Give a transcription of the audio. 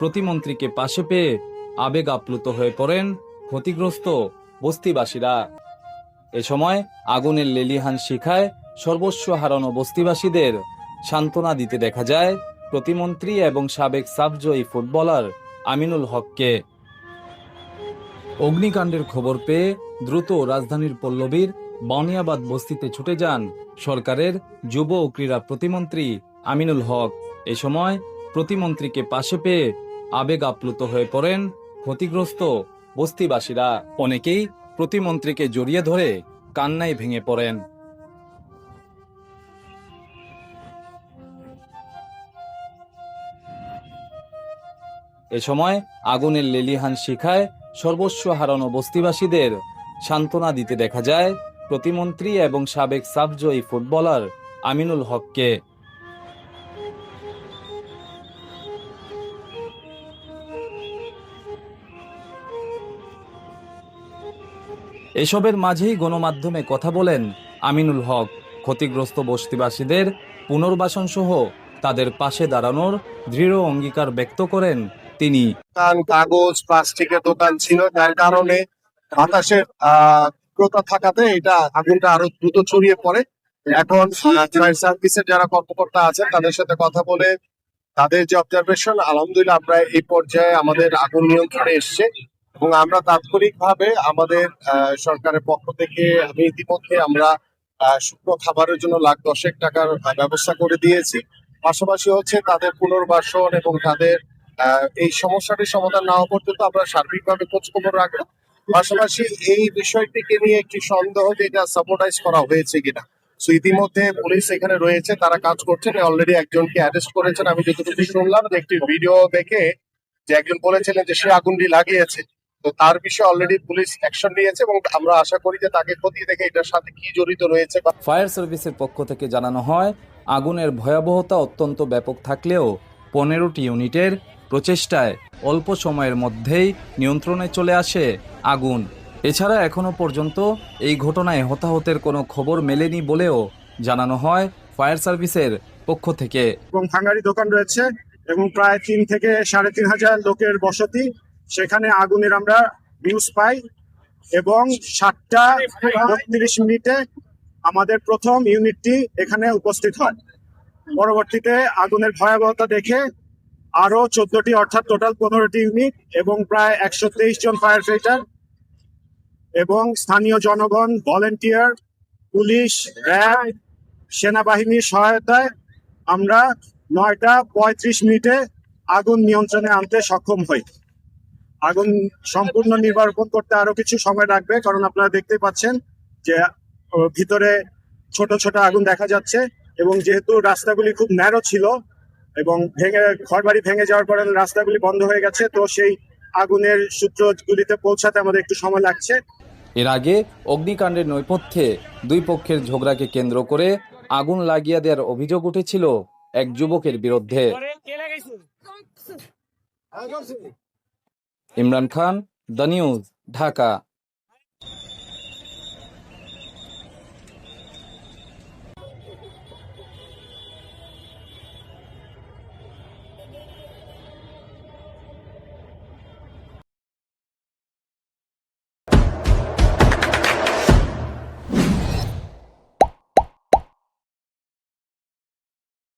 প্রতিমন্ত্রীকে পাশে পেয়ে আবেগ আপ্লুত হয়ে পড়েন ক্ষতিগ্রস্ত বস্তিবাসীরা। এ সময় আগুনের লেলিহান শিখায় সর্বস্ব হারানো বস্তিবাসীদের সান্ত্বনা দিতে দেখা যায় প্রতিমন্ত্রী এবং সাবেক সাফজয়ী ফুটবলার আমিনুল হককে। অগ্নিকাণ্ডের খবর পেয়ে দ্রুত রাজধানীর পল্লবীর বানিয়াবাদ বস্তিতে ছুটে যান সরকারের যুব ও ক্রীড়া প্রতিমন্ত্রী আমিনুল হক। এ সময় প্রতিমন্ত্রীকে পাশে পেয়ে আবেগ আপ্লুত হয়ে পড়েন ক্ষতিগ্রস্ত বস্তিবাসীরা। অনেকেই প্রতিমন্ত্রীকে জড়িয়ে ধরে কান্নায় ভেঙে পড়েন। এ সময় আগুনের লেলিহান শিখায় সর্বস্ব হারানো বস্তিবাসীদের সান্ত্বনা দিতে দেখা যায় প্রতিমন্ত্রী এবং সাবেক সাফজয়ী ফুটবলার আমিনুল হককে। এসবের মাঝেই গণমাধ্যমে কথা বলেন আমিনুল হক। ক্ষতিগ্রস্ত বস্তিবাসীদের পুনর্বাসন সহ তাদের পাশে দাঁড়ানোর দৃঢ় অঙ্গীকার ব্যক্ত করেন তিনি। কাগজ প্লাস্টিকের দোকান ছিল, যার কারণে বাতাসের তীব্রতা থাকাতে এটা আগুনটা আরো দ্রুত ছড়িয়ে পড়ে। এখন ফায়ার সার্ভিসের যারা কর্মকর্তা আছেন তাদের সাথে কথা বলে তাদের যে অবজারভেশন, আলহামদুলিল্লাহ আমরা এই পর্যায়ে আমাদের আগুন নিয়ন্ত্রণে এসছে এবং আমরা তাৎক্ষণিকভাবে আমাদের সরকারের পক্ষ থেকে ইতিমধ্যে আমরা শুকনো খাবারের জন্য $10,00,000 ব্যবস্থা করে দিয়েছি। পাশাপাশি হচ্ছে তাদের পুনর্বাসন এবং তাদের এই সমস্যাটির সমাধান না হওয়া পর্যন্ত আমরা সার্বিকভাবে খোঁজখবর রাখবো। পাশাপাশি এই বিষয়টিকে নিয়ে একটি সন্দেহ যে এটা সাপোর্টাইজ করা হয়েছে কিনা, সো ইতিমধ্যে পুলিশ এখানে রয়েছে, তারা কাজ করছেন, অলরেডি একজনকে অ্যারেস্ট করেছেন। আমি যতটুকু শুনলাম যে একটি ভিডিও দেখে যে একজন বলেছিলেন যে সে আগুনটি লাগিয়েছে, তো তার বিষয়ে অলরেডি পুলিশ অ্যাকশন নিয়েছে এবং আমরা আশা করি যে তাকে খতিয়ে দেখে এটার সাথে কি জড়িত রয়েছে। ফায়ার সার্ভিসের পক্ষ থেকে জানানো হয় আগুনের ভয়াবহতা অত্যন্ত ব্যাপক থাকলেও 15টি ইউনিটের প্রচেষ্টায় অল্প সময়ের মধ্যেই নিয়ন্ত্রণে চলে আসে আগুন। এছাড়া এখনো পর্যন্ত এই ঘটনায় হতাহতের কোনো খবর মেলেনি বলেও জানানো হয় ফায়ার সার্ভিসের পক্ষ থেকে। এবং ভাঙাড়ি দোকান রয়েছে এবং প্রায় 3 থেকে 3,500 লোকের বসতি, সেখানে আগুনের আমরা নিউজ পাই এবং 7:32 আমাদের প্রথম ইউনিটটি এখানে উপস্থিত হয়। পরবর্তীতে আগুনের ভয়াবহতা দেখে আরো 14টি অর্থাৎ টোটাল 15টি ইউনিট এবং প্রায় 123 জন ফায়ার ফাইটার এবং স্থানীয় জনগণ, ভলেন্টিয়ার, পুলিশ, র্যাব, সেনাবাহিনীর সহায়তায় আমরা 9:35 আগুন নিয়ন্ত্রণে আনতে সক্ষম হই। আগুন সম্পূর্ণ নির্বাপন করতে আরো কিছু সময় লাগবে, কারণ আপনারা দেখতে পাচ্ছেন যে ভিতরে ছোট ছোট আগুন দেখা যাচ্ছে এবং যেহেতু রাস্তাগুলি খুব ন্যারো ছিল এবং ঘরবাড়ি ভেঙে যাওয়ার পরে রাস্তাগুলি বন্ধ হয়ে গেছে, তো সেই আগুনের সূত্রগুলিতে পৌঁছাতে আমাদের একটু সময় লাগছে। এর আগে অগ্নিকাণ্ডের নেপথ্যে দুই পক্ষের ঝগড়াকে কেন্দ্র করে আগুন লাগিয়ে দেওয়ার অভিযোগ উঠেছিল এক যুবকের বিরুদ্ধে। Imran Khan, the news, Dhaka.